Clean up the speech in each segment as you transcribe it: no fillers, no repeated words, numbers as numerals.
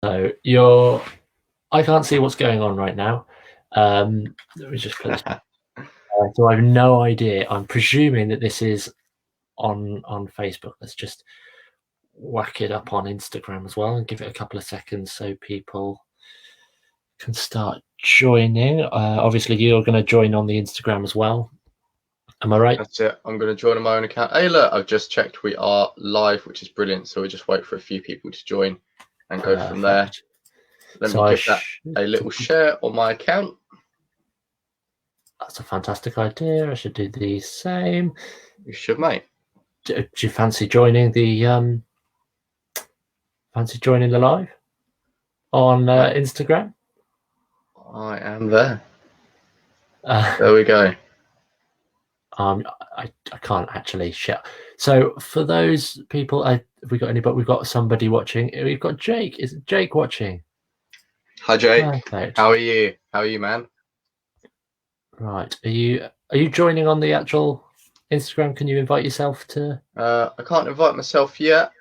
So I can't see what's going on right now. Let me just put this. So I have no idea. I'm presuming that this is on Facebook. Let's just whack it up on Instagram as well and give it a couple of seconds so people can start joining. Obviously, you're going to join on the Instagram as well. Am I right? That's it. I'm going to join on my own account. Hey, look, I've just checked. We are live, which is brilliant. So we just wait for a few people to join and go from there. Let me give that a little share on my account. That's a fantastic idea. I should do the same. You should, mate. Do you fancy joining the live on Instagram? I am there. There we go. I can't actually share. So for those people, have we got anybody? We've got somebody watching. We've got Jake. Is Jake watching? Hi, Jake. Perfect. How are you? How are you, man? Right. Are you joining on the actual Instagram? Can you invite yourself to? I can't invite myself yet.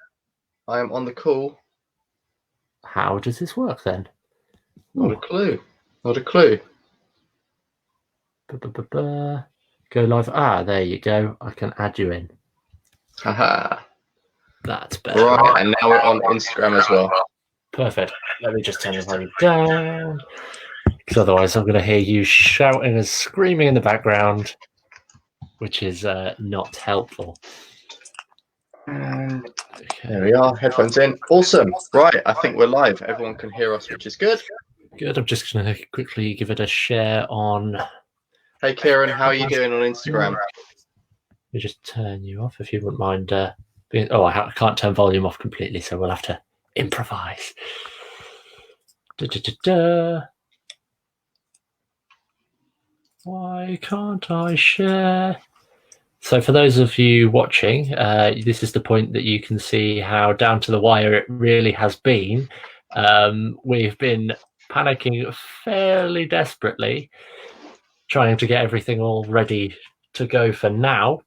I am on the call. How does this work then? Not a clue. Not a clue. Go live. There you go. I can add you in. Haha. That's better. Right, and now we're on Instagram as well. Perfect. Let me just turn the volume down, because otherwise I'm going to hear you shouting and screaming in the background, which is not helpful. Okay. There we are. Headphones in. Awesome. Right, I think we're live. Everyone can hear us, which is good. Good. I'm just going to quickly give it a share on. Hey, Kieran, how are you doing on Instagram? Let me just turn you off if you wouldn't mind. I can't turn volume off completely, so we'll have to improvise. Why can't I share? So for those of you watching, this is the point that you can see how down to the wire it really has been. We've been panicking fairly desperately, trying to get everything all ready to go for now.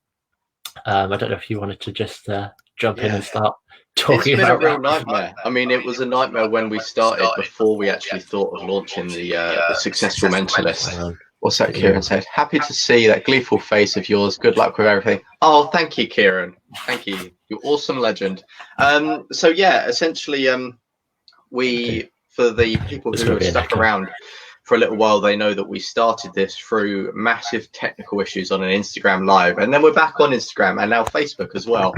I don't know if you wanted to just jump in and start talking about. It's been a real nightmare. I mean, it was a nightmare when we started before we actually thought of launching the Successful Mentalist. What's that, Kieran said? Happy to see that gleeful face of yours. Good luck with everything. Oh, thank you, Kieran. Thank you. You're awesome legend. So yeah, essentially, for the people who have stuck around for a little while, they know that we started this through massive technical issues on an Instagram live, and then we're back on Instagram and now Facebook as well.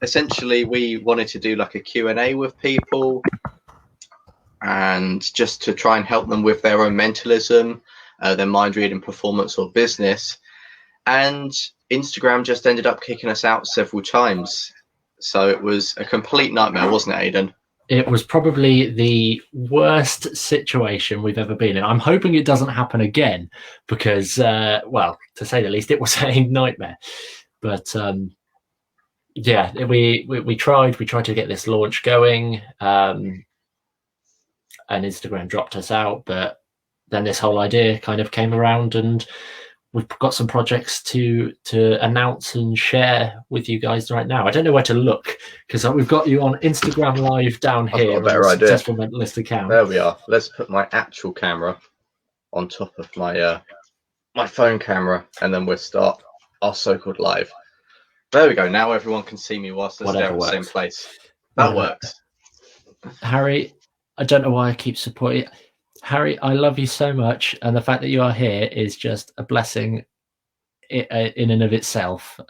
Essentially, we wanted to do like a Q&A with people and just to try and help them with their own mentalism, their mind reading, performance or business. And Instagram just ended up kicking us out several times. So it was a complete nightmare, wasn't it, Aidan? It was probably the worst situation we've ever been in. I'm hoping it doesn't happen again because, well, to say the least, it was a nightmare. But yeah, we tried to get this launch going, and Instagram dropped us out. But then this whole idea kind of came around, and we've got some projects to announce and share with you guys right now. I don't know where to look because we've got you on Instagram Live down here. I've got a better idea. Successful Mentalist account. There we are. Let's put my actual camera on top of my my phone camera, and then we'll start our so-called live. There we go. Now everyone can see me whilst they're there in the same place. That works. Harry, I don't know why I keep supporting. Harry, I love you so much, and the fact that you are here is just a blessing in and of itself.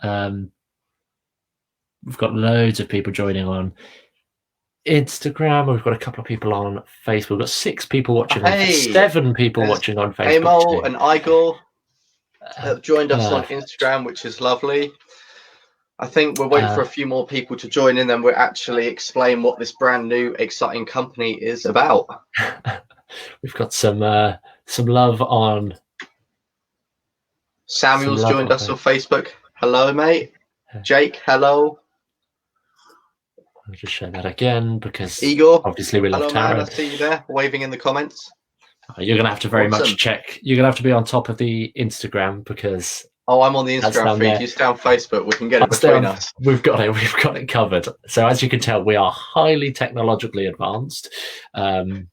We've got loads of people joining on Instagram. We've got a couple of people on Facebook. We've got 6 people watching. 7 people watching on Facebook. Emil and Igor have joined us on Instagram, which is lovely. I think we're waiting for a few more people to join in, then we'll actually explain what this brand new exciting company is about. We've got some love on. Samuel's joined us on Facebook. Hello, mate. Jake, hello. I'll just share that again because Igor, obviously we love Tara. I see you there, waving in the comments. You're going to have to very much check. You're going to have to be on top of the Instagram because Oh, I'm on the Instagram feed. You stay on Facebook. We can get it between us. We've got it covered. So as you can tell, we are highly technologically advanced, to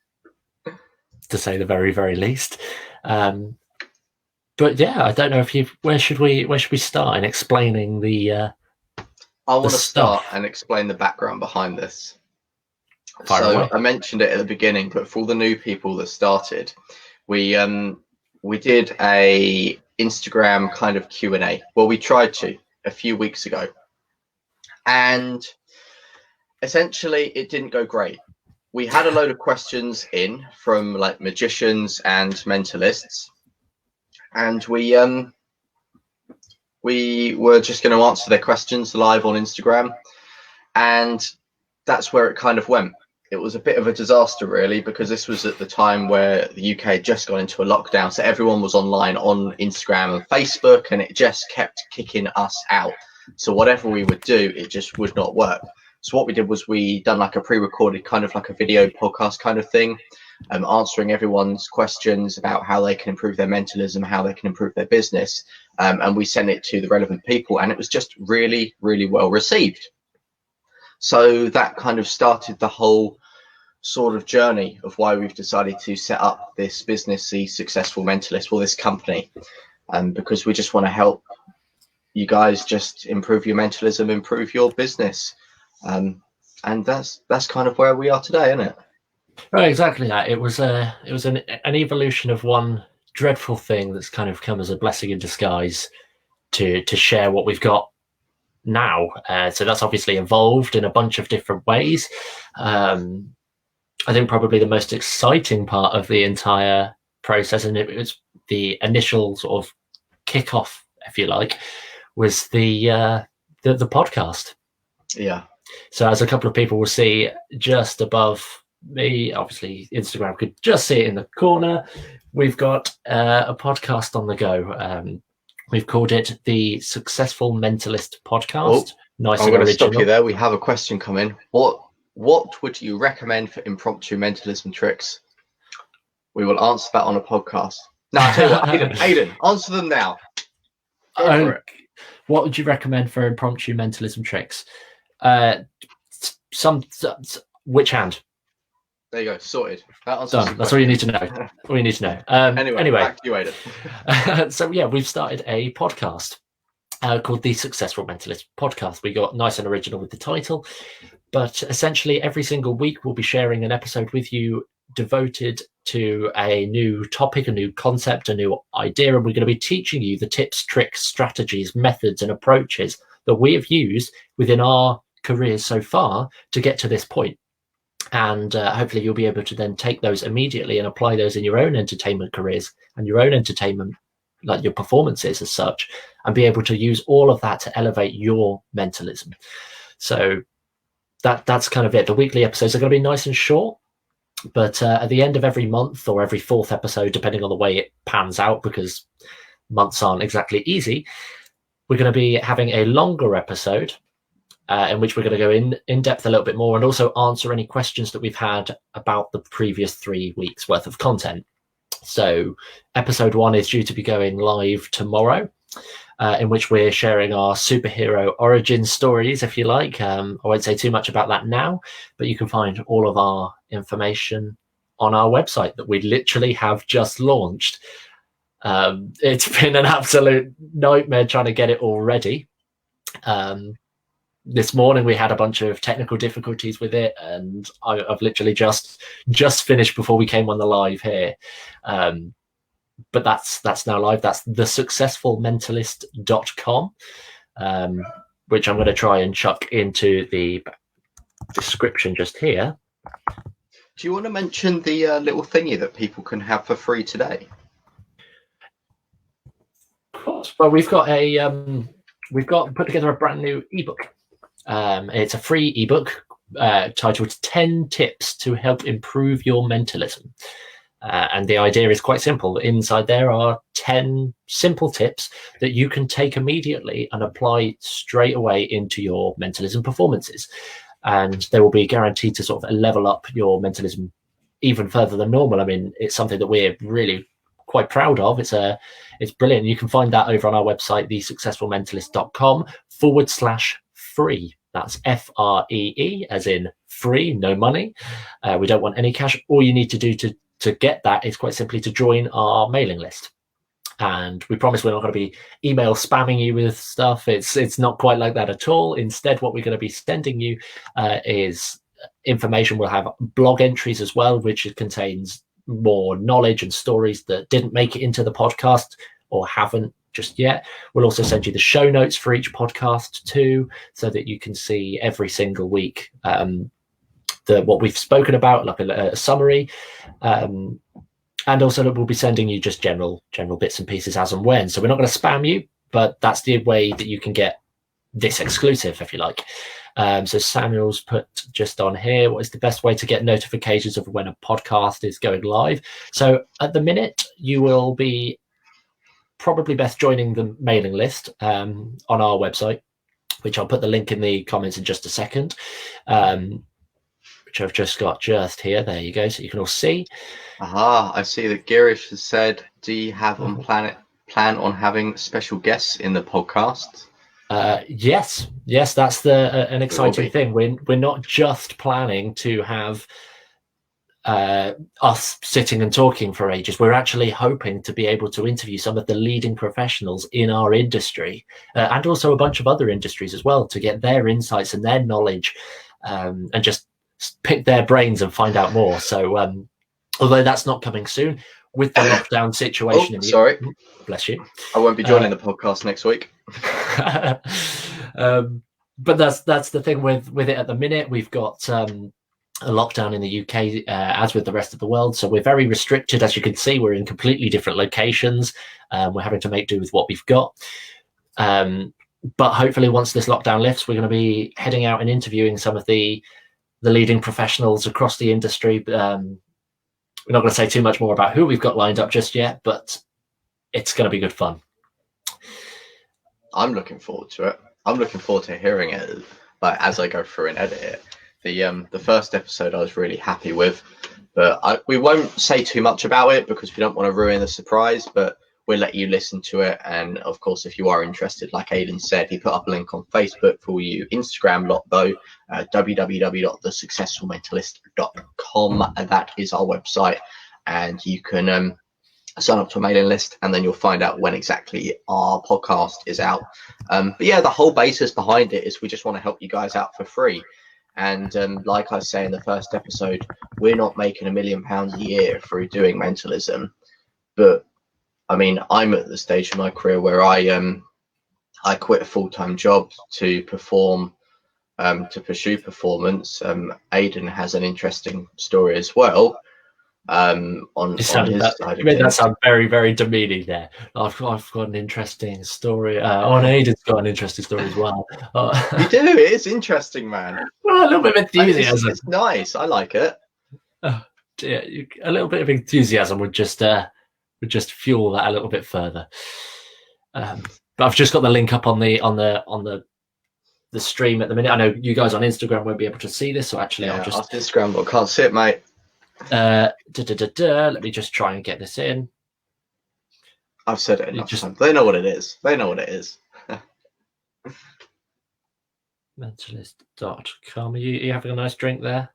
say the very, very least. But yeah, I don't know where should we start in explaining the I want to start and explain the background behind this. So I mentioned it at the beginning, but for all the new people that started, we did a Instagram kind of Q&A. Well, we tried to a few weeks ago, and essentially it didn't go great. We had a load of questions in from like magicians and mentalists, and we were just going to answer their questions live on Instagram, and that's where it kind of went. It was a bit of a disaster, really, because this was at the time where the UK had just gone into a lockdown, so everyone was online on Instagram and Facebook, and it just kept kicking us out. So whatever we would do, it just would not work. So what we did was we done like a pre-recorded kind of like a video podcast kind of thing, answering everyone's questions about how they can improve their mentalism, how they can improve their business, and we sent it to the relevant people, and it was just really, really well received. So that kind of started the whole sort of journey of why we've decided to set up this business, the Successful Mentalist, or this company, because we just want to help you guys just improve your mentalism, improve your business, and that's kind of where we are today, isn't it? Right, exactly that. It was an evolution of one dreadful thing that's kind of come as a blessing in disguise to share what we've got now. So that's obviously evolved in a bunch of different ways. I think probably the most exciting part of the entire process, and it was the initial sort of kickoff, if you like, was the podcast. Yeah. So as a couple of people will see just above me, obviously Instagram could just see it in the corner, we've got a podcast on the go. We've called it the Successful Mentalist Podcast. Nice. I'm going to stop you there. We have a question coming. What would you recommend for impromptu mentalism tricks? We will answer that on a podcast. No, I'll tell you what, Aidan, answer them now. Go for it. What would you recommend for impromptu mentalism tricks? Which hand? There you go, sorted. Done. That's all you need to know. All you need to know. Anyway, back to you, Aidan. So yeah, we've started a podcast called the Successful Mentalist Podcast. We got nice and original with the title, but essentially every single week we'll be sharing an episode with you devoted to a new topic, a new concept, a new idea, and we're going to be teaching you the tips, tricks, strategies, methods, and approaches that we have used within our careers so far to get to this point. And hopefully you'll be able to then take those immediately and apply those in your own entertainment careers and your own entertainment, like your performances as such, and be able to use all of that to elevate your mentalism. So that's kind of it. The weekly episodes are going to be nice and short, but at the end of every month or every fourth episode, depending on the way it pans out, because months aren't exactly easy, we're going to be having a longer episode in which we're going to go in depth a little bit more and also answer any questions that we've had about the previous 3 weeks worth of content. So episode 1 is due to be going live tomorrow, in which we're sharing our superhero origin stories, if you like. I won't say too much about that now, but you can find all of our information on our website that we literally have just launched. It's been an absolute nightmare trying to get it all ready. This morning we had a bunch of technical difficulties with it, and I've literally just finished before we came on the live here. But that's now live. That's thesuccessfulmentalist.com, which I'm going to try and chuck into the description just here. Do you want to mention the little thingy that people can have for free today? Of course. Well, we've got put together a brand new ebook. It's a free ebook titled 10 Tips to Help Improve Your Mentalism. And the idea is quite simple. Inside there are 10 simple tips that you can take immediately and apply straight away into your mentalism performances. And they will be guaranteed to sort of level up your mentalism even further than normal. I mean, it's something that we're really quite proud of. It's brilliant. You can find that over on our website, thesuccessfulmentalist.com/free. That's FREE, as in free, no money. We don't want any cash. All you need to do to get that is quite simply to join our mailing list. And we promise we're not going to be email spamming you with stuff. It's not quite like that at all. Instead, what we're going to be sending you is information. We'll have blog entries as well, which contains more knowledge and stories that didn't make it into the podcast or haven't just yet. We'll also send you the show notes for each podcast too, so that you can see every single week what we've spoken about, like a summary. And also we'll be sending you just general bits and pieces as and when. So we're not going to spam you, but that's the way that you can get this exclusive, if you like. So Samuel's put just on here, what is the best way to get notifications of when a podcast is going live? So at the minute, you will be probably best joining the mailing list on our website, which I'll put the link in the comments in just a second, which I've just got just here. There you go. So you can all see. Aha, I see that Girish has said, do you have plan on having special guests in the podcast? Yes, that's an exciting thing. We're not just planning to have us sitting and talking for ages. We're actually hoping to be able to interview some of the leading professionals in our industry, and also a bunch of other industries as well, to get their insights and their knowledge, and just pick their brains and find out more. So although that's not coming soon with the lockdown situation. Sorry. Bless you. I won't be joining the podcast next week. But that's the thing with it at the minute. We've got a lockdown in the UK, as with the rest of the world. So we're very restricted. As you can see, we're in completely different locations. We're having to make do with what we've got. But hopefully once this lockdown lifts, we're going to be heading out and interviewing some of the leading professionals across the industry. We're not going to say too much more about who we've got lined up just yet, but it's going to be good fun. I'm looking forward to it. I'm looking forward to hearing it, like, as I go through and edit it. The first episode I was really happy with, but we won't say too much about it because we don't want to ruin the surprise, but we'll let you listen to it. And of course, if you are interested, like Aidan said, he put up a link on Facebook for you Instagram lot though, www.thesuccessfulmentalist.com, and that is our website, and you can sign up to a mailing list, and then you'll find out when exactly our podcast is out. But yeah, the whole basis behind it is we just want to help you guys out for free. And like I say in the first episode, we're not making £1 million a year through doing mentalism, but I mean, I'm at the stage in my career where I quit a full-time job to perform, to pursue performance. Aidan has an interesting story as well. On his side of things. That sounds very, very demeaning there. I've got an interesting story. And Aidan's got an interesting story as well. You do? It is interesting, man. Well, a little bit of enthusiasm. It's nice. I like it. Yeah, a little bit of enthusiasm would just fuel that a little bit further. But I've just got the link up on the stream at the minute. I know you guys on Instagram won't be able to see this, so actually I'll just Instagram, but I can't see it, mate. Let me just try and get this in. I've said it enough times. They know what it is. Mentalist.com. Are you having a nice drink there?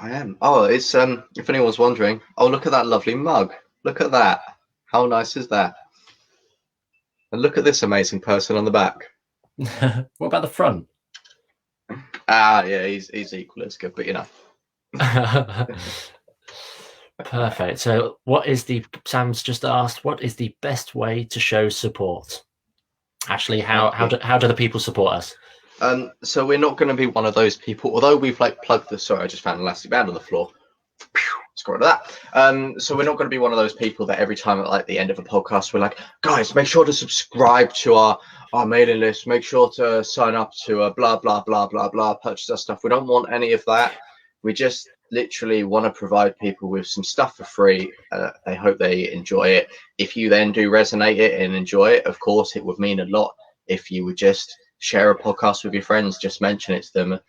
I am. Oh, it's if anyone's wondering. Oh, look at that lovely mug. Look at that. How nice is that? And look at this amazing person on the back. What about the front? Yeah, he's equally as good, but you know. Perfect. So Sam's just asked, what is the best way to show support? Ashley, how do the people support us? So we're not going to be one of those people, although we've plugged the, sorry, I just found an elastic band on the floor. Let's go to that. So we're not going to be one of those people that every time at the end of a podcast, we're like, guys, make sure to subscribe to our mailing list. Make sure to sign up to blah, blah, blah, blah, blah, purchase our stuff. We don't want any of that. We just literally want to provide people with some stuff for free. I hope they enjoy it. If you then do resonate it and enjoy it, of course, it would mean a lot if you would just share a podcast with your friends, just mention it to them.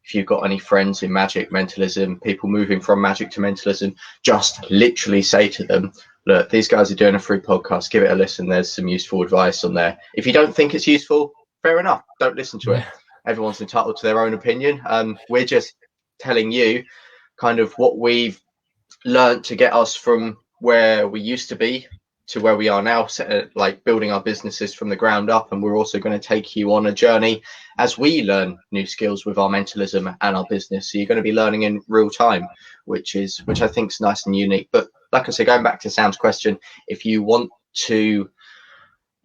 If you've got any friends in magic, mentalism, people moving from magic to mentalism, just literally say to them, look, these guys are doing a free podcast. Give it a listen. There's some useful advice on there. If you don't think it's useful, fair enough. Don't listen to it. Everyone's entitled to their own opinion. We're just telling you kind of what we've learned to get us from where we used to be to where we are now, like building our businesses from the ground up. And we're also going to take you on a journey as we learn new skills with our mentalism and our business. So you're going to be learning in real time, which I think is nice and unique. But like I say, going back to Sam's question, if you want to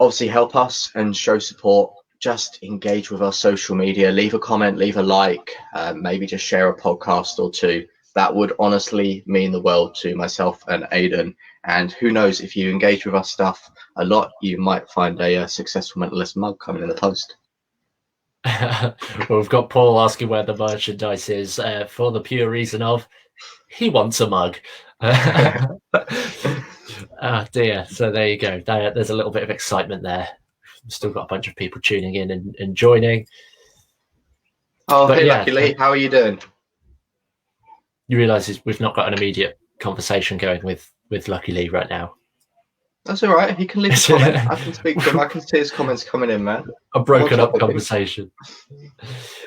obviously help us and show support, just engage with our social media, leave a comment, leave a like, maybe just share a podcast or two. That would honestly mean the world to myself and Aidan. And who knows, if you engage with our stuff a lot, you might find a Successful Mentalist mug coming in the post. Well, we've got Paul asking where the merchandise is for the pure reason of he wants a mug. Oh dear. So there you go. There's a little bit of excitement there. We've still got a bunch of people tuning in and joining. Oh, but hey, yeah, Lucky Lee, how are you doing? You realise we've not got an immediate conversation going with Lucky Lee right now. That's all right. He can leave a comment. I can speak to him. I can see his comments coming in, man. A broken up conversation.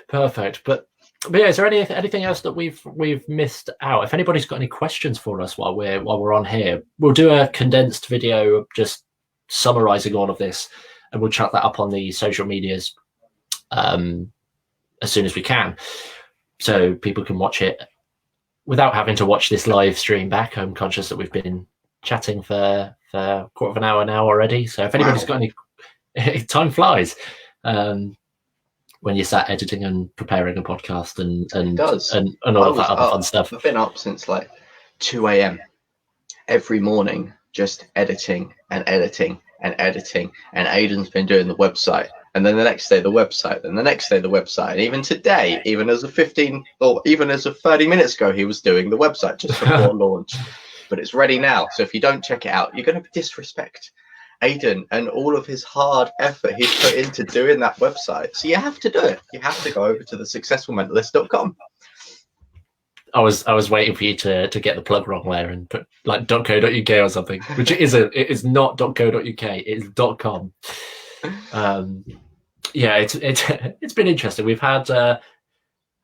Perfect. But yeah, is there anything else that we've missed out? If anybody's got any questions for us while we're on here, we'll do a condensed video just summarising all of this, and we'll chuck that up on the social medias as soon as we can, so people can watch it without having to watch this live stream back. I'm conscious that we've been chatting for a quarter of an hour now already. So if anybody's got any, time flies when you're sat editing and preparing a podcast and all of that other fun stuff. I've been up since like 2 a.m. every morning, just editing and editing and editing. And Aidan's been doing the website. And then the next day, the website, and the next day, the website. And even today, even as of 30 minutes ago, he was doing the website just before launch. But it's ready now. So if you don't check it out, you're going to disrespect Aidan and all of his hard effort he's put into doing that website. So you have to do it. You have to go over to the successfulmentalist.com. I was waiting for you to get the plug wrong there and put like .co.uk or something, which it isn't. It is not .co.uk. It's .com. Yeah, it's been interesting. We've had a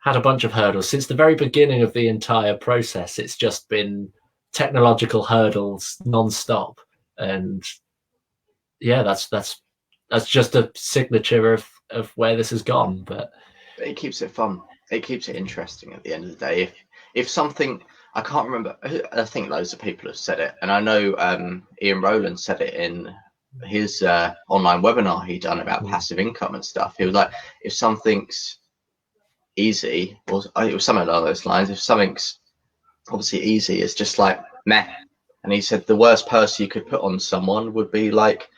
bunch of hurdles since the very beginning of the entire process. It's just been technological hurdles non-stop, and yeah, that's just a signature of where this has gone. But it keeps it fun. It keeps it interesting at the end of the day. If something, I can't remember, I think loads of people have said it, and I know Ian Rowland said it in his online webinar he done about passive income and stuff. He was like, if something's easy, or it was something along those lines, if something's obviously easy, it's just like meh. And he said the worst person you could put on someone would be like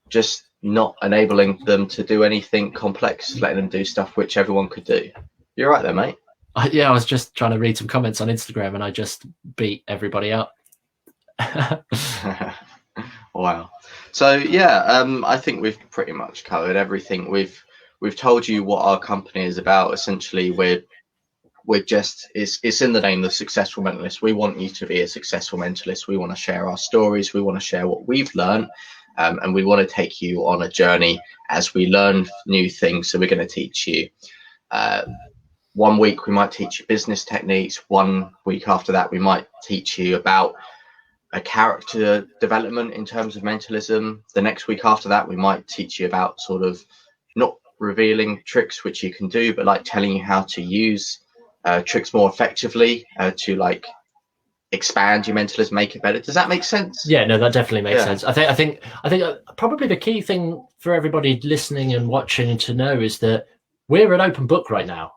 just not enabling them to do anything complex, letting them do stuff which everyone could do. You're right there, mate. Yeah, I was just trying to read some comments on Instagram and I just beat everybody up. Wow. So yeah, I think we've pretty much covered everything. We've told you what our company is about. Essentially, we're just, it's in the name, the Successful Mentalist. We want you to be a successful mentalist. We want to share our stories. We want to share what we've learned, and we want to take you on a journey as we learn new things. So we're going to teach you. 1 week we might teach you business techniques. 1 week after that we might teach you about a character development in terms of mentalism. The next week after that we might teach you about sort of not revealing tricks which you can do, but like telling you how to use tricks more effectively to like expand your mentalism, make it better. Does that make sense? Yeah, no, that definitely makes sense. I think probably the key thing for everybody listening and watching to know is that we're an open book right now.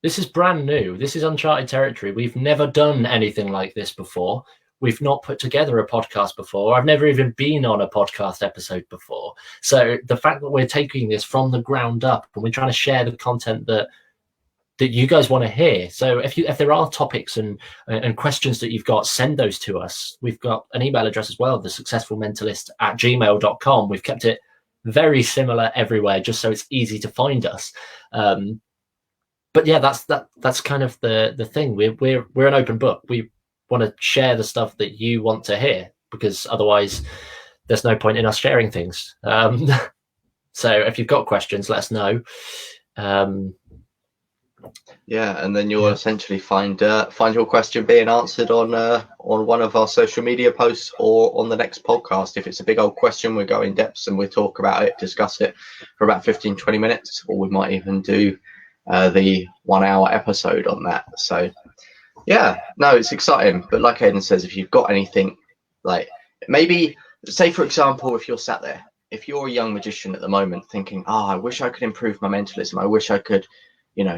This is brand new. This is uncharted territory. We've never done anything like this before. We've not put together a podcast before. I've never even been on a podcast episode before. So the fact that we're taking this from the ground up and we're trying to share the content that you guys want to hear. So if there are topics and questions that you've got, send those to us. We've got an email address as well, the successfulmentalist@gmail.com. We've kept it very similar everywhere, just so it's easy to find us. But yeah, that's kind of the thing. We're an open book. We want to share the stuff that you want to hear. because otherwise there's no point in us sharing things. So if you've got questions, let us know. And then you'll essentially find your question being answered on one of our social media posts or on the next podcast. If it's a big old question, we go in depth and we talk about it, discuss it for about 15-20 minutes, or we might even do the 1 hour episode on that. So it's exciting. But like Aidan says, if you've got anything, like maybe say for example, if you're sat there, if you're a young magician at the moment thinking, I wish I could improve my mentalism, I wish I could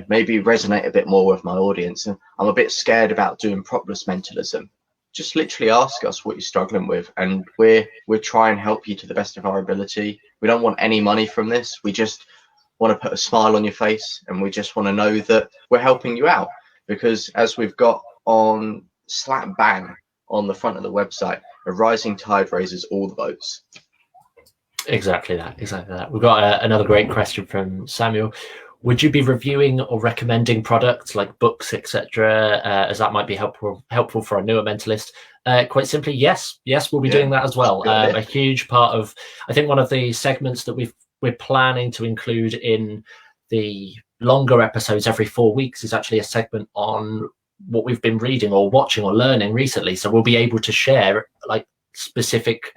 maybe resonate a bit more with my audience, and I'm a bit scared about doing propless mentalism, just literally ask us what you're struggling with, and we'll try and help you to the best of our ability. We don't want any money from this. We just want to put a smile on your face, and we just want to know that we're helping you out, because as we've got on slap bang on the front of the website, a rising tide raises all the boats. Exactly that. We've got another great question from Samuel. Would you be reviewing or recommending products like books, etc., as that might be helpful for a newer mentalist? Quite simply, yes, we'll be doing that as well. A huge part of, I think, one of the segments that we're planning to include in the longer episodes every 4 weeks is actually a segment on what we've been reading or watching or learning recently. So we'll be able to share like specific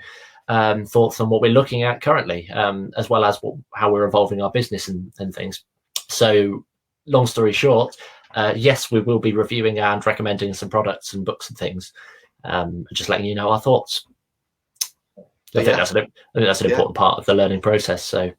thoughts on what we're looking at currently, as well as how we're evolving our business and things. So long story short, yes, we will be reviewing and recommending some products and books and things, just letting you know our thoughts. I think that's an important part of the learning process. So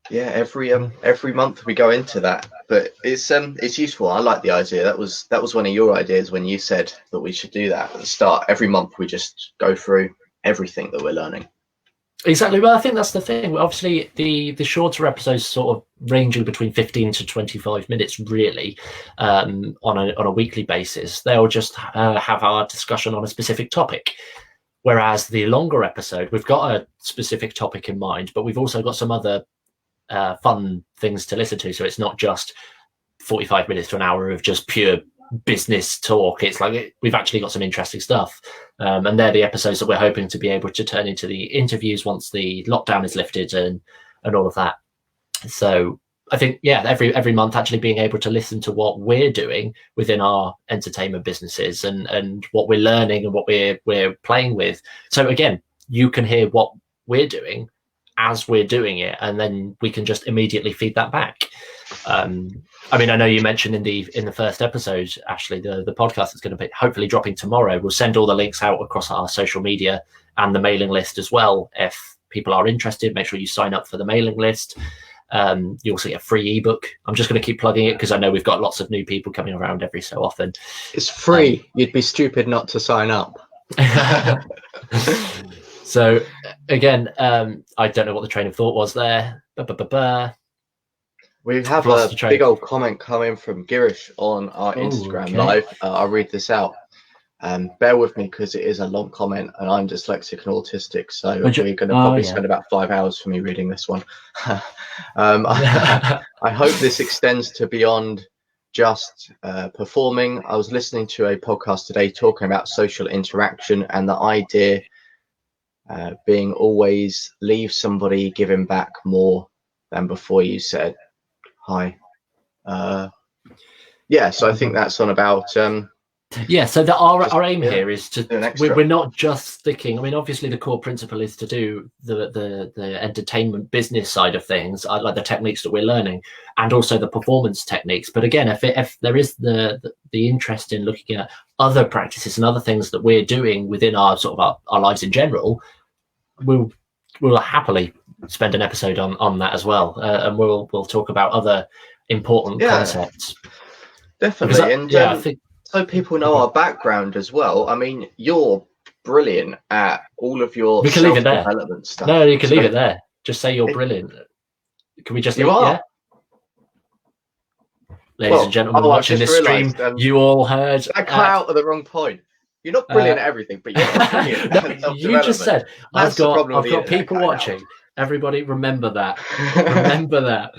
every month we go into that, but it's useful. I like the idea. That was one of your ideas when you said that we should do that at the start. Every month we just go through everything that we're learning. Exactly. Well, I think that's the thing. Obviously, the shorter episodes sort of ranging between 15 to 25 minutes, really, on a weekly basis. They'll just have our discussion on a specific topic. Whereas the longer episode, we've got a specific topic in mind, but we've also got some other fun things to listen to. So it's not just 45 minutes to an hour of just pure business talk. It's like we've actually got some interesting stuff, and they're the episodes that we're hoping to be able to turn into the interviews once the lockdown is lifted and all of that. So I think every month actually being able to listen to what we're doing within our entertainment businesses and what we're learning and what we're playing with. So again, you can hear what we're doing as we're doing it, and then we can just immediately feed that back. I mean, I know you mentioned in the first episode, Ashley, the podcast that's going to be hopefully dropping tomorrow. We'll send all the links out across our social media and the mailing list as well. If people are interested, make sure you sign up for the mailing list. You also get a free ebook. I'm just going to keep plugging it because I know we've got lots of new people coming around every so often. It's free. You'd be stupid not to sign up. So again, I don't know what the train of thought was there. We have a big old comment coming from Girish on our Instagram live. I'll read this out. Bear with me because it is a long comment and I'm dyslexic and autistic, so we're going to probably spend about 5 hours for me reading this one. I hope this extends to beyond just performing. I was listening to a podcast today talking about social interaction and the idea being always leave somebody giving back more than before you said hi. So I think that's on about so our aim here is to we're not just sticking. I mean, obviously the core principle is to do the entertainment business side of things, like the techniques that we're learning and also the performance techniques. But again, if there is the interest in looking at other practices and other things that we're doing within our sort of our lives in general, we'll happily spend an episode on that as well, and we'll talk about other important concepts. Definitely, I think so people know our background as well. I mean, you're brilliant at all of your self-development stuff. No, you can leave it there. Just say you're brilliant. Can we just leave it? Yeah. Ladies and gentlemen watching this stream, you all heard. I cut out at the wrong point. You're not brilliant at everything, but you're brilliant. No, you just said I've got people watching. Everybody, remember that. Remember that.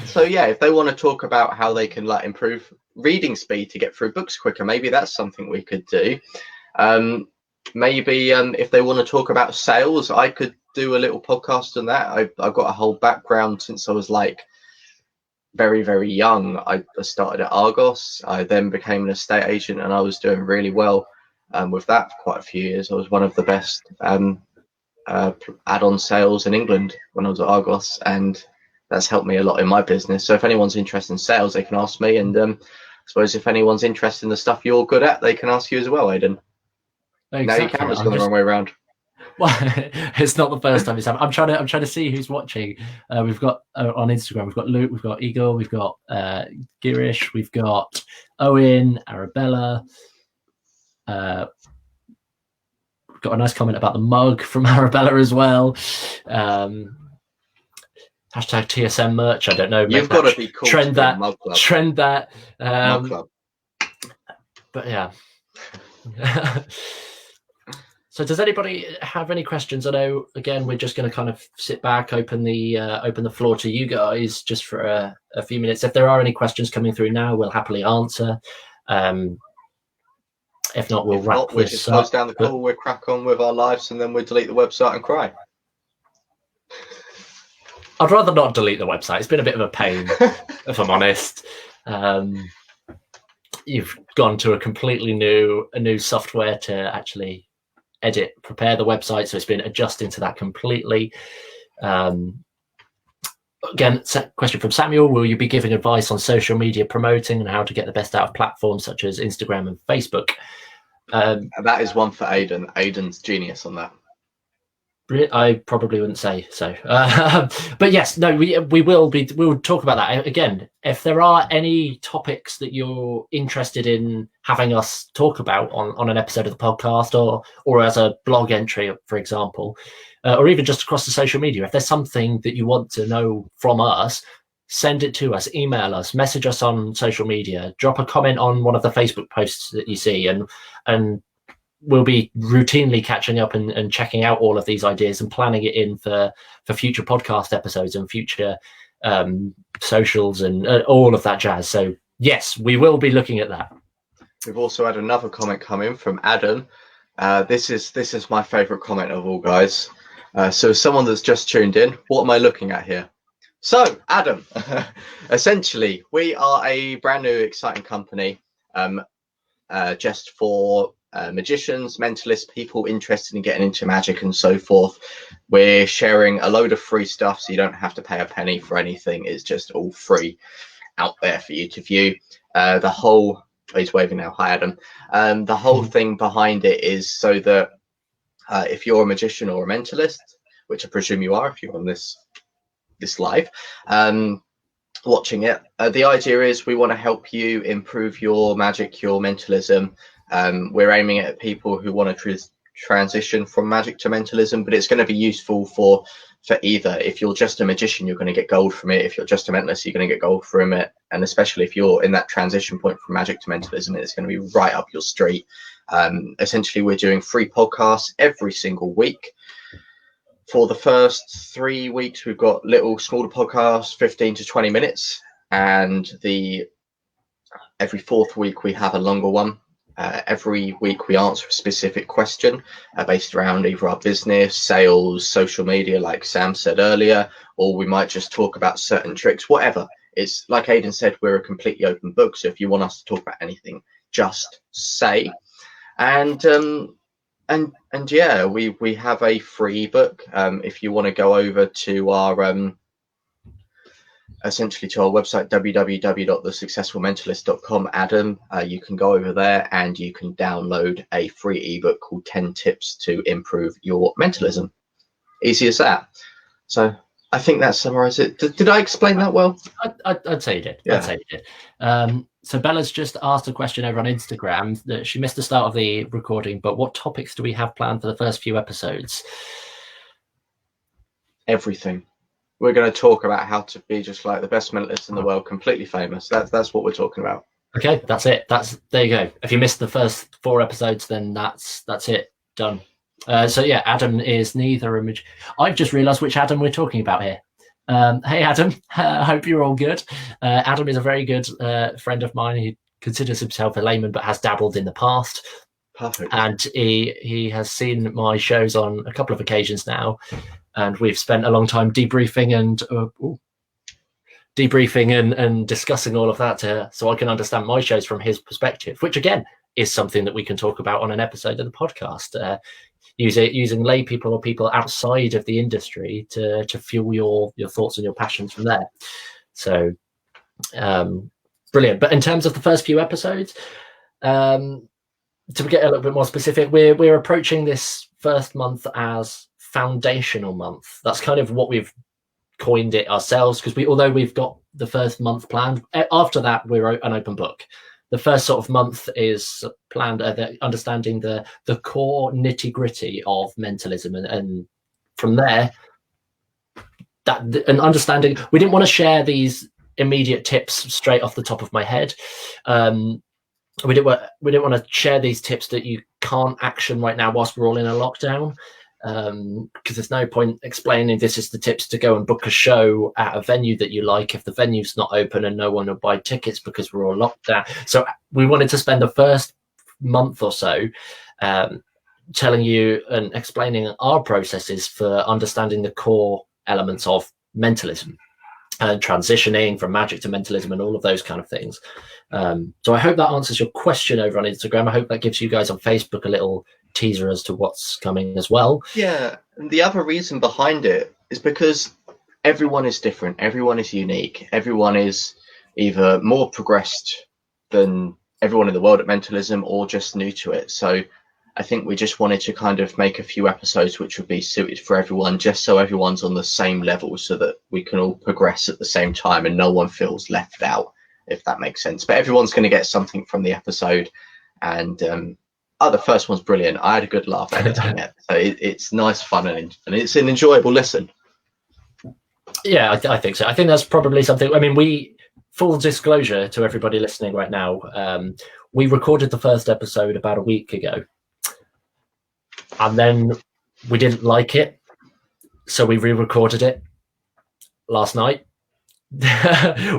So if they want to talk about how they can improve reading speed to get through books quicker, maybe that's something we could do. maybe if they want to talk about sales, I could do a little podcast on that. I've got a whole background since I was like very, very young. I started at Argos. I then became an estate agent, and I was doing really well with that for quite a few years. I was one of the best add-on sales in England when I was at Argos, and that's helped me a lot in my business. So if anyone's interested in sales, they can ask me, and I suppose if anyone's interested in the stuff you're good at, they can ask you as well, Aidan. Exactly. Now your camera's gone the wrong way around. Well, it's not the first time it's happened. I'm trying to see who's watching. We've got on Instagram, we've got Luke, we've got Igor, we've got Girish, we've got Owen, Arabella. We've got a nice comment about the mug from Arabella as well. Hashtag TSM merch. I don't know. You've got to be cool. Trend that. Mug club. Trend that. Mug club. But yeah. So does anybody have any questions? I know, again, we're just going to kind of sit back, open the floor to you guys just for a few minutes. If there are any questions coming through now, we'll happily answer. If not, we'll wrap this up. We'll just close down the call, we'll crack on with our lives, and then we'll delete the website and cry. I'd rather not delete the website. It's been a bit of a pain, if I'm honest. You've gone to a completely new software to actually prepare the website, so it's been adjusting to that completely. Again, question from Samuel: will you be giving advice on social media promoting and how to get the best out of platforms such as Instagram and Facebook? That is one for Aidan. Aidan's genius on that. I probably wouldn't say so, but yes, no, we will talk about that again. If there are any topics that you're interested in having us talk about on an episode of the podcast, or as a blog entry, for example, or even just across the social media, if there's something that you want to know from us, send it to us, email us, message us on social media, drop a comment on one of the Facebook posts that you see, and we'll be routinely catching up and checking out all of these ideas and planning it in for future podcast episodes and future socials and all of that jazz. So yes, we will be looking at that. We've also had another comment come in from Adam. This is my favorite comment of all, guys. So someone that's just tuned in, what am I looking at here? So Adam, essentially we are a brand new exciting company just for magicians, mentalists, people interested in getting into magic and so forth. We're sharing a load of free stuff, so you don't have to pay a penny for anything. It's just all free out there for you to view. The whole, he's waving now, hi Adam. The whole thing behind it is so that if you're a magician or a mentalist, which I presume you are if you're on this live, watching it, the idea is we want to help you improve your magic, your mentalism. We're aiming at people who want to transition from magic to mentalism, but it's going to be useful for either. If you're just a magician, you're going to get gold from it. If you're just a mentalist, you're going to get gold from it. And especially if you're in that transition point from magic to mentalism, it's going to be right up your street. Essentially, we're doing free podcasts every single week. For the first 3 weeks, we've got little smaller podcasts, 15 to 20 minutes. And every fourth week, we have a longer one. Every week we answer a specific question based around either our business, sales, social media, like Sam said earlier, or we might just talk about certain tricks, whatever. It's like Aidan said, we're a completely open book. So if you want us to talk about anything, just say. And yeah, we have a free ebook. If you want to go over to our essentially to our website, www.thesuccessfulmentalist.com, Adam, you can go over there and you can download a free ebook called 10 Tips to Improve Your Mentalism. Easy as that. So I think that summarizes it. Did I explain that well? I'd say you did. Yeah. I'd say you did. So Bella's just asked a question over on Instagram that she missed the start of the recording, but what topics do we have planned for the first few episodes? Everything. We're going to talk about how to be just like the best mentalist in the world, completely famous. That's what we're talking about. Okay, that's it. There you go. If you missed the first 4 episodes, then that's it. Done. So yeah, Adam is neither a magician. I've just realised which Adam we're talking about here. Hey Adam, I hope you're all good. Adam is a very good friend of mine. He considers himself a layman, but has dabbled in the past. Perfect. And he has seen my shows on a couple of occasions now, and we've spent a long time debriefing and discussing all of that so I can understand my shows from his perspective, which again is something that we can talk about on an episode of the podcast. Using lay people or people outside of the industry to fuel your thoughts and your passions from there. So brilliant. But in terms of the first few episodes, to get a little bit more specific, we're approaching this first month as foundational month. That's kind of what we've coined it ourselves, because although we've got the first month planned, after that we're an open book. The first sort of month is planned understanding the core nitty-gritty of mentalism, and from there, and understanding. We didn't want to share these immediate tips straight off the top of my head. We didn't want to share these tips that you can't action right now whilst we're all in a lockdown, because there's no point explaining this is the tips to go and book a show at a venue that you like if the venue's not open and no one will buy tickets because we're all locked down. So we wanted to spend the first month or so telling you and explaining our processes for understanding the core elements of mentalism and transitioning from magic to mentalism and all of those kind of things. So I hope that answers your question over on Instagram. I hope that gives you guys on Facebook a little teaser as to what's coming as well. Yeah, and the other reason behind it is because everyone is different, everyone is unique, everyone is either more progressed than everyone in the world at mentalism or just new to it. So I think we just wanted to kind of make a few episodes which would be suited for everyone, just so everyone's on the same level, so that we can all progress at the same time and no one feels left out, if that makes sense. But everyone's going to get something from the episode. And the first one's brilliant. I had a good laugh editing it. So it's nice fun and it's an enjoyable listen. Yeah, I think so. I think that's probably something. I mean, full disclosure to everybody listening right now, we recorded the first episode about a week ago. And then we didn't like it, so we re-recorded it last night.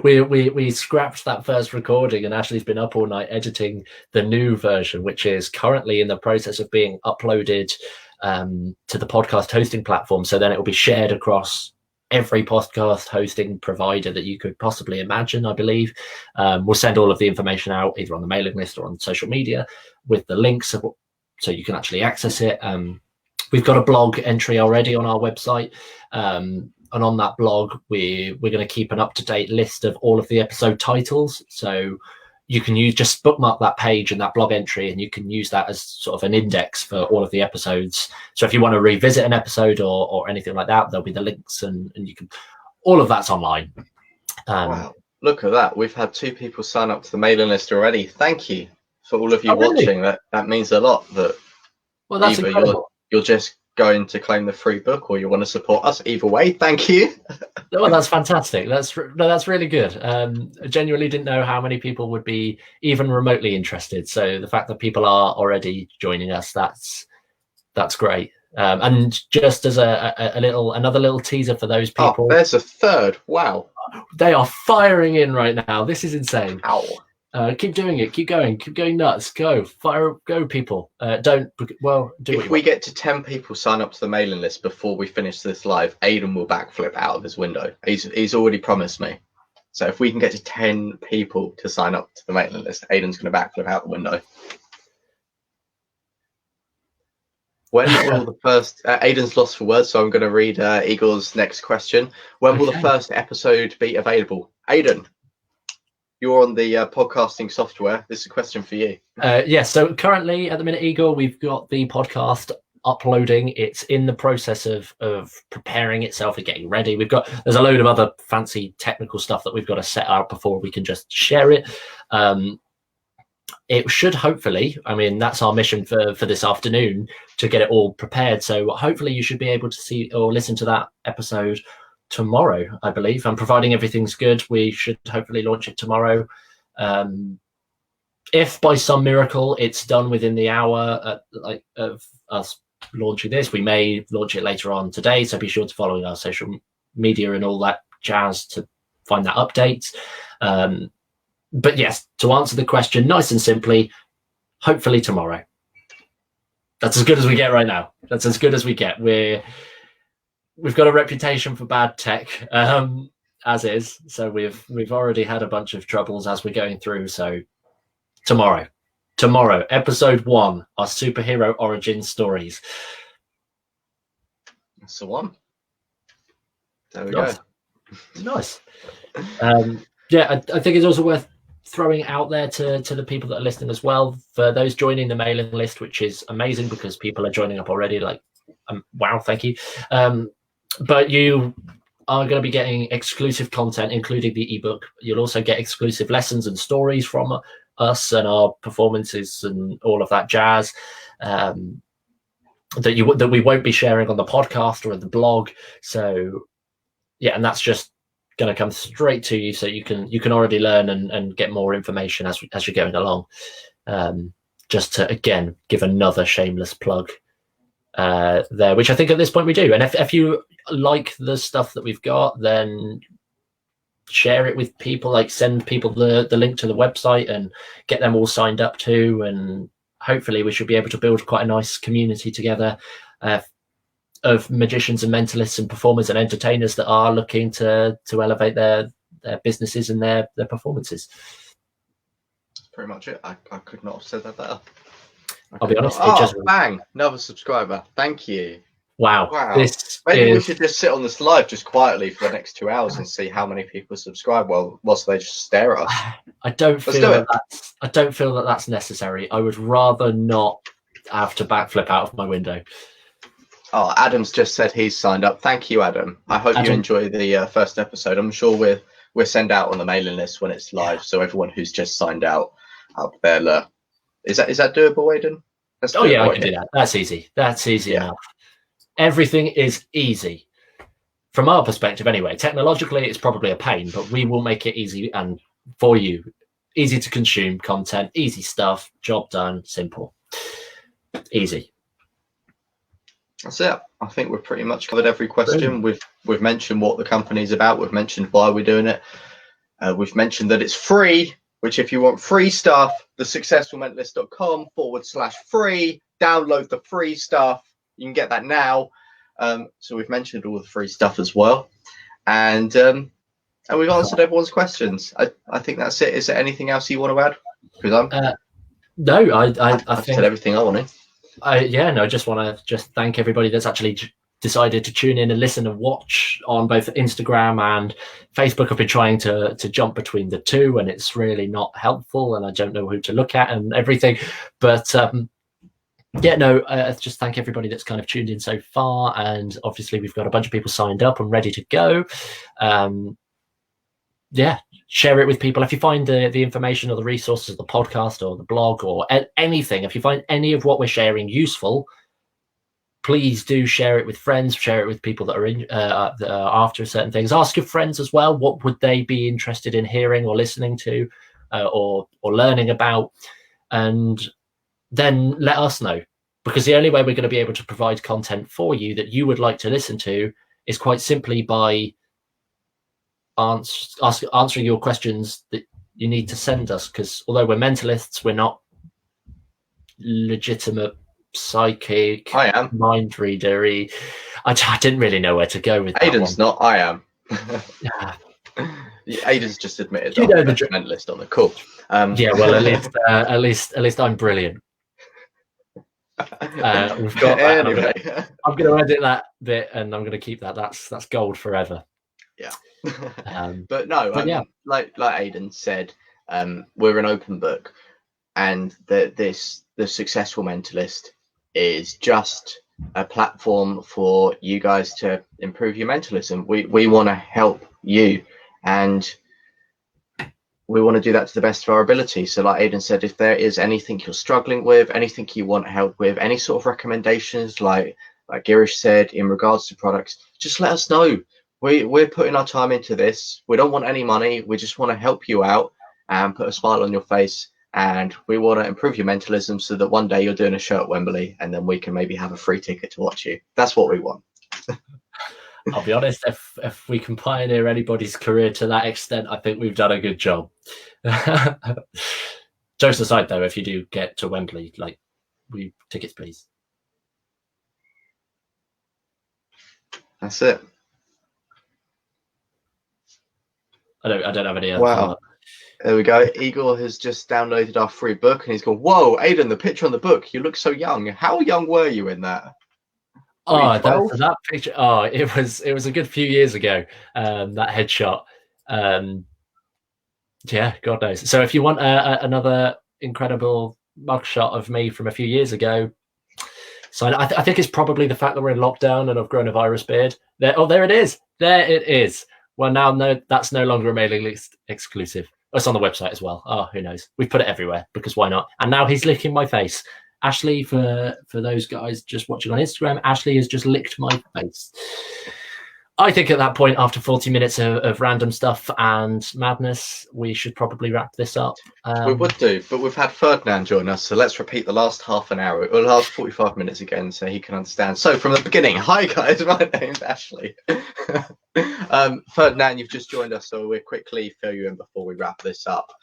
we scrapped that first recording, and Ashley's been up all night editing the new version, which is currently in the process of being uploaded to the podcast hosting platform. So then it will be shared across every podcast hosting provider that you could possibly imagine, I believe. We'll send all of the information out either on the mailing list or on social media with the links so you can actually access it. We've got a blog entry already on our website. And on that blog, we're going to keep an up-to-date list of all of the episode titles. So you can just bookmark that page and that blog entry, and you can use that as sort of an index for all of the episodes. So if you want to revisit an episode or anything like that, there'll be the links, and you can, all of that's online. Wow, look at that. We've had 2 people sign up to the mailing list already. Thank you for all of you watching. Really? That means a lot. That that's incredible. You're just going to claim the free book, or you want to support us. Either way, thank you. Well, that's fantastic. That's really good. I genuinely didn't know how many people would be even remotely interested. So the fact that people are already joining us, that's great. And just as another little teaser for those people. Oh, there's a third. Wow. They are firing in right now. This is insane. Ow. Keep doing it. Keep going nuts. Go people. If we get to 10 people sign up to the mailing list before we finish this live, Aidan will backflip out of his window. He's already promised me. So if we can get to 10 people to sign up to the mailing list, Aidan's going to backflip out the window. When will the first... Aidan's lost for words, so I'm going to read Igor's next question. When will the first episode be available? Aidan, you're on the podcasting software. This is a question for you. Yes. So currently, at the minute, Igor, we've got the podcast uploading. It's in the process of preparing itself and getting ready. There's a load of other fancy technical stuff that we've got to set out before we can just share it. It should hopefully, I mean, that's our mission for this afternoon, to get it all prepared. So hopefully you should be able to see or listen to that episode tomorrow, I believe. And providing everything's good, we should hopefully launch it tomorrow. If by some miracle it's done within the hour of us launching this, we may launch it later on today. So be sure to follow our social media and all that jazz to find that update. But yes, to answer the question nice and simply, hopefully tomorrow. That's as good as we get right now. That's as good as we get. We've got a reputation for bad tech, as is. So we've already had a bunch of troubles as we're going through. So tomorrow, episode 1, our superhero origin stories. That's the one. There we Nice. go. Nice. Yeah, I think it's also worth throwing out there to the people that are listening as well, for those joining the mailing list, which is amazing because people are joining up already. Like, wow, thank you. But you are going to be getting exclusive content, including the ebook. You'll also get exclusive lessons and stories from us and our performances and all of that jazz. That we won't be sharing on the podcast or the blog. So yeah, and that's just going to come straight to you, so you can already learn and get more information as you're going along. Just to again give another shameless plug there, which I think at this point we do. And if you like the stuff that we've got, then share it with people. Like, send people the link to the website and get them all signed up too, and hopefully we should be able to build quite a nice community together of magicians and mentalists and performers and entertainers that are looking to elevate their businesses and their performances. That's pretty much it. I could not have said that better. I'll be honest. Bang! Another subscriber. Thank you. Wow. Maybe we should just sit on this live just quietly for the next 2 hours and see how many people subscribe whilst they just stare at us. I don't feel that that's necessary. I would rather not have to backflip out of my window. Oh, Adam's just said he's signed up. Thank you, Adam. I hope you enjoy the first episode. I'm sure we'll send out on the mailing list when it's live, so everyone who's just signed out up there. Is that doable, Aidan? I can do that. That's easy. That's easy enough. Everything is easy from our perspective, anyway. Technologically, it's probably a pain, but we will make it easy and for you, easy to consume content, easy stuff, job done, simple, easy. That's it. I think we've pretty much covered every question. We've mentioned what the company's about. We've mentioned why we're doing it. We've mentioned that it's free, which if you want free stuff, thesuccessfulmentalist.com/free. Download the free stuff. You can get that now. So we've mentioned all the free stuff as well. And we've answered everyone's questions. I think that's it. Is there anything else you want to add? Because no, I've think said everything I wanted. I just want to thank everybody that's actually decided to tune in and listen and watch on both Instagram and Facebook. I've been trying to jump between the two, and it's really not helpful, and I don't know who to look at and everything. But just thank everybody that's kind of tuned in so far. And obviously we've got a bunch of people signed up and ready to go. Share it with people. If you find the information or the resources of the podcast or the blog or anything, if you find any of what we're sharing useful, please do share it with friends, share it with people that are that are after certain things. Ask your friends as well, what would they be interested in hearing or listening to or learning about, and then let us know, because the only way we're going to be able to provide content for you that you would like to listen to is quite simply by answering your questions that you need to send us. Because although we're mentalists, we're not legitimate psychic, I am mind reader-y. I didn't really know where to go with that. Aidan's not. I am. Aidan's just admitted that I'm a mentalist on the call. At least I'm brilliant. We've got anyway. I'm going to edit that bit, and I'm going to keep that. That's gold forever. Yeah. Like Aidan said, we're an open book, and the Successful Mentalist is just a platform for you guys to improve your mentalism. We want to help you, and we want to do that to the best of our ability. So like Aidan said, if there is anything you're struggling with, anything you want help with, any sort of recommendations, like Girish said, in regards to products, just let us know. We're putting our time into this. We don't want any money. We just want to help you out and put a smile on your face. And we want to improve your mentalism so that one day you're doing a show at Wembley, and then we can maybe have a free ticket to watch you. That's what we want. I'll be honest, if we can pioneer anybody's career to that extent, I think we've done a good job. Jokes aside, though, if you do get to Wembley, tickets, please. That's it. I don't have any other Wow. follow-up. There we go. Igor has just downloaded our free book and he's gone, whoa, Aidan, the picture on the book, you look so young. How young were you in that? Oh, that picture. Oh, it was a good few years ago. That headshot. Yeah, God knows. So if you want another incredible mugshot of me from a few years ago, so I think it's probably the fact that we're in lockdown and I've grown a virus beard. There it is. There it is. Well, now no, that's no longer a mailing list exclusive. It's on the website as well. Oh, who knows? We've put it everywhere because why not? And now he's licking my face. Ashley, for those guys just watching on Instagram, Ashley has just licked my face. I think at that point, after 40 minutes of random stuff and madness, we should probably wrap this up. We would do, but we've had Ferdinand join us, so let's repeat the last half an hour, or the last 45 minutes again, so he can understand. So from the beginning, hi guys, my name's Ashley. Ferdinand, you've just joined us, so we'll quickly fill you in before we wrap this up.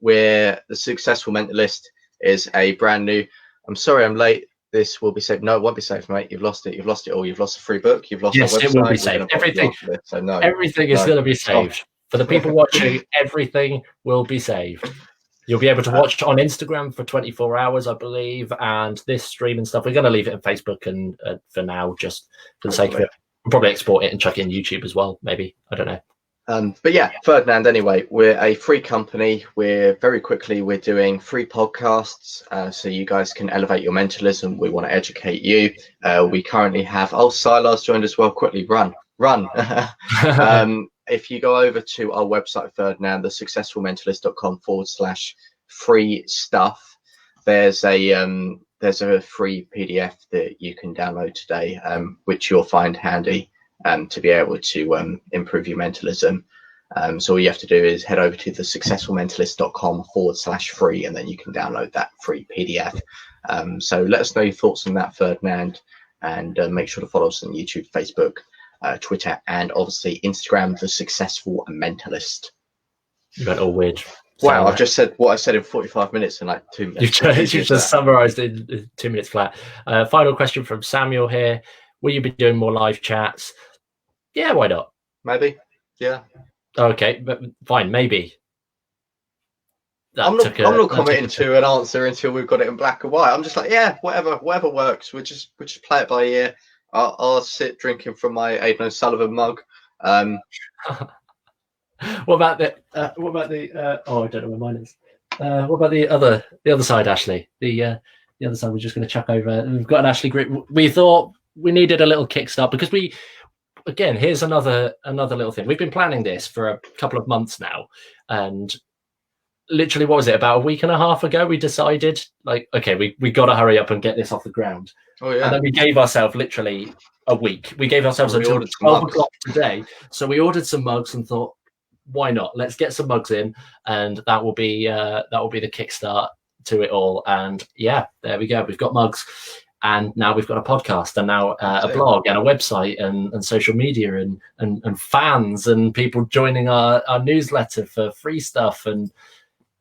We're the Successful Mentalist is a brand new. I'm sorry, I'm late. This will be safe. No, it won't be safe, mate. You've lost it. You've lost it all. You've lost the free book. You've lost our website. Yes, it will be safe. Everything. So no, everything is going to be saved. For the people watching, everything will be saved. You'll be able to watch on Instagram for 24 hours, I believe, and this stream and stuff. We're going to leave it on Facebook and for now, just for the sake of it. We'll probably export it and chuck it in YouTube as well, maybe. I don't know. But yeah, Ferdinand, anyway, we're a free company. We're doing free podcasts so you guys can elevate your mentalism. We want to educate you. We currently have, Silar's joined as well. Quickly, run. If you go over to our website, Ferdinand, thesuccessfulmentalist.com/free stuff, there's a free PDF that you can download today, which you'll find handy. To be able to improve your mentalism. So all you have to do is head over to thesuccessfulmentalist.com/free, and then you can download that free PDF. So let us know your thoughts on that, Ferdinand, and make sure to follow us on YouTube, Facebook, Twitter, and obviously Instagram, The Successful Mentalist. You went all weird. Wow, I've just said what I said in 45 minutes in like 2 minutes. You've just summarized in 2 minutes flat. Final question from Samuel here. Will you be doing more live chats? Yeah, why not? Maybe. Yeah. Okay, but fine, maybe. I'm not committing to an answer until we've got it in black and white. I'm just like, yeah, whatever works. We just play it by ear. I'll sit drinking from my Aidan O'Sullivan mug. What about the? I don't know where mine is. What about the other side, Ashley? The other side we're just going to chuck over. We've got an Ashley group. We thought we needed a little kickstart because again, here's another little thing. We've been planning this for a couple of months now, and literally, what was it? About a week and a half ago, we decided, like, okay, we got to hurry up and get this off the ground. Oh yeah. And then we gave ourselves literally a week. We gave ourselves until 12 o'clock today. So we ordered some mugs and thought, why not? Let's get some mugs in, and that will be the kickstart to it all. And yeah, there we go. We've got mugs. And now we've got a podcast, and now a blog, and a website, and social media, and fans, and people joining our newsletter for free stuff. And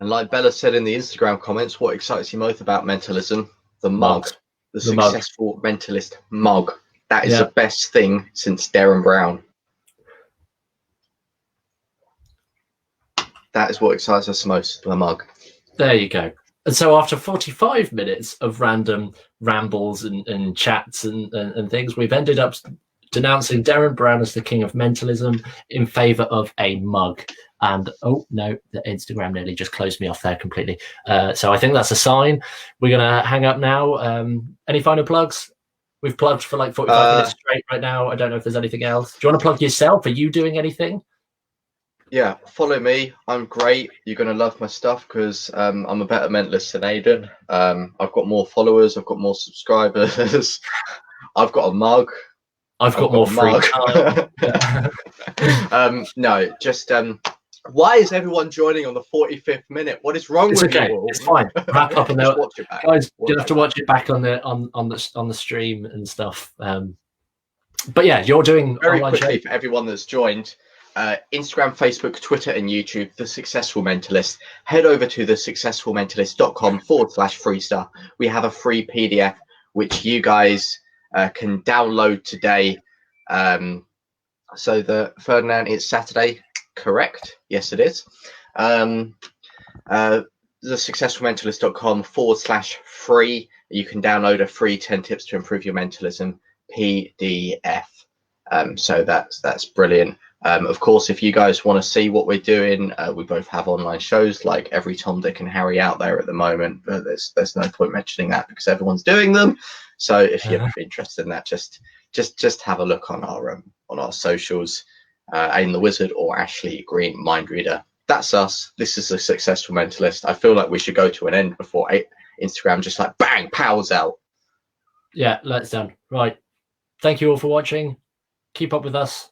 like Bella said in the Instagram comments, what excites you most about mentalism? The mug, the Successful Mentalist mug. That is the best thing since Darren Brown. That is what excites us most, the mug. There you go. And so after 45 minutes of random rambles and chats and things, we've ended up denouncing Darren Brown as the king of mentalism in favor of a mug. And oh no, the Instagram nearly just closed me off there completely. So I think that's a sign. We're going to hang up now. Any final plugs? We've plugged for like 45 minutes straight right now. I don't know if there's anything else. Do you want to plug yourself? Are you doing anything? Yeah, follow me. I'm great. You're going to love my stuff because I'm a better mentalist than Aidan. I've got more followers. I've got more subscribers. I've got a mug. I've got more free time. No, just why is everyone joining on the 45th minute? What is wrong with you all? It's fine. Wrap up and watch it back. Guys, you have to watch it back on the stream and stuff. But yeah, you're doing very quickly for everyone that's joined. Instagram, Facebook, Twitter, and YouTube, The Successful Mentalist. Head over to thesuccessfulmentalist.com/free stuff. We have a free PDF which you guys can download today. So the Ferdinand, it's Saturday, correct? Yes, it is. The successfulmentalist.com/free. You can download a free 10 tips to improve your mentalism PDF. So that's brilliant. Of course, if you guys want to see what we're doing, we both have online shows like every Tom, Dick, and Harry out there at the moment. But there's no point mentioning that because everyone's doing them. So if you're interested in that, just have a look on our socials, Aiden the Wizard or Ashley Green Mindreader. That's us. This is a Successful Mentalist. I feel like we should go to an end before Instagram just like bang powers out. Yeah, let's done. Right. Thank you all for watching. Keep up with us,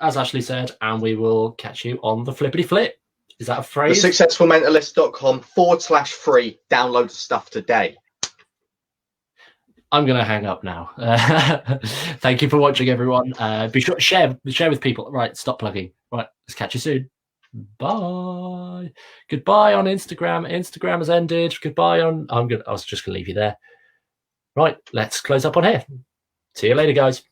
as Ashley said, and we will catch you on the flippity flip. Is that a phrase? Successfulmentalist.com/free. Download the stuff today. I'm going to hang up now. Thank you for watching, everyone. Be sure to share with people. Right, stop plugging. Right, let's catch you soon. Bye. Goodbye on Instagram. Instagram has ended. Goodbye on. I was just going to leave you there. Right, let's close up on here. See you later, guys.